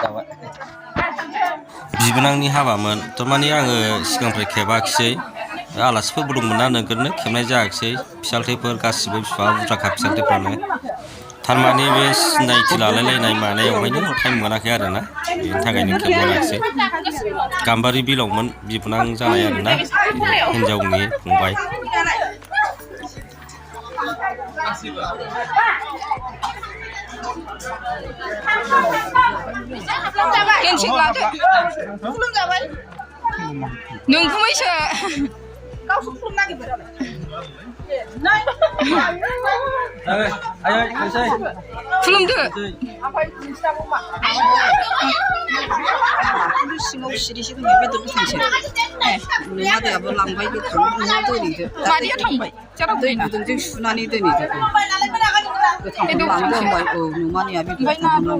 जाबाय बिबोनांनि हाबामोन थारमाने आङो सिगांनिफ्राय खेबाखिसै आलासिफोरबो दंमोन ना नोगोरनो खेबनाय जायाखिसै फिसालथैफोर गासिबो बिफा बुरजाखा फिसालथैफ्रानो थारमाने बे सिनायथि लालायलायनाय मानायावहायनो टाइम मोनाखै आरोना बेनि थाखायनो खेबबोनाखिसै गाम्बारि बिलावमोन बिबोनां जानाय आरोना हिन्जावनि फंबाय नोंखुमैसो खुलुमदो सिङाव सिरिसो दङ बेदर गोथांसो मादैयाबो लांबाय गोथां न'आव दोनहैदो मादैया थांबाय दै गुदुंजों सुनानै दोनहैदो गोथांखौ लांदो होनबाय औ न'मानिया बे गोथांखौ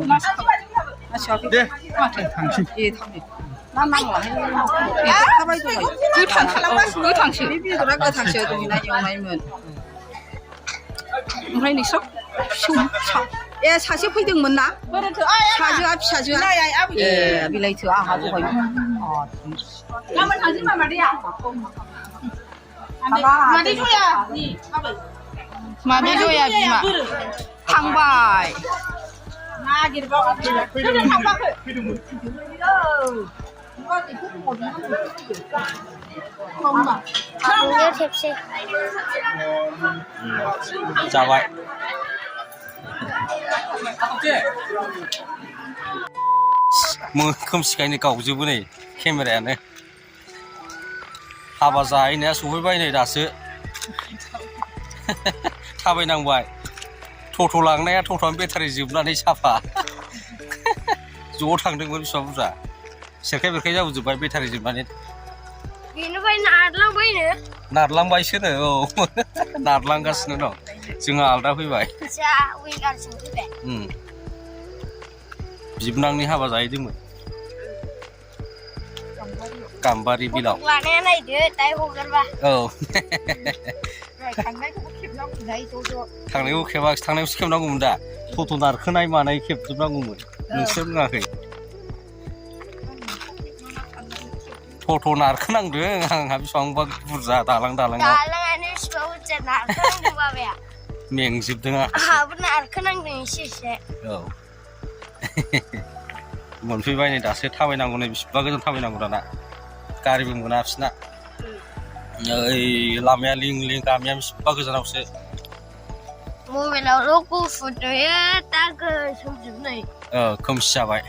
दे माथो थांसै दे थांदो ना नांलाहाय थाबाय दहाय गोथांसो बे बेदरा गोथांसो दहैना एवनायमोन ओमफ्राय नोंस्रा ए सासे फैदोंमोन ना फिसाजोआ ए बिलाइथो आंहा दहाय माबे जया बिमा थांबाय जाबाय खोमसिखायनो गावजोबो नै केमेरायानो हाबा जाहैनाया सहैबाय नै दासो थाबायनांबाय टट' लांनाया टट'आनो बेटारि जोबनानै साफा ज' थांदोंमोन बिसिबा बुरजा सेरखाय बेरखाय जाबोजोब्बाय बेटारि जोबनानै बेनिफ्राय नारलांबायसोनो औ नारलांगासिनो दं जोंहा आलदा फैबाय बिबोनांनि हाबा जाहैदोंमोन गाम्बारि बिलाव औ थांनायखौ खेबाखिसै थांनायखौसो खेबनांगौमोन दा टट' नारखोनाय मानाय खेबजोबनांगौमोन नोंसोर रोङाखै टट' नारखोनांदों आंहा बेसेबांबा बुरजा दालाङाव मेंजोबदों आंहाबो नारखोनांदों एसे औ मोनफैबाय नै दासो थाबायनांगौ नै बिसिबा गोजान थाबायनांगौ दाना गारिबो मोना बिसिना ओइ लामाया लिं गामिया बिसिबा गोजानावसो मबाइलावल' गुफुर नुयो दा गोसोमजोबनाय खोमसि जाबाय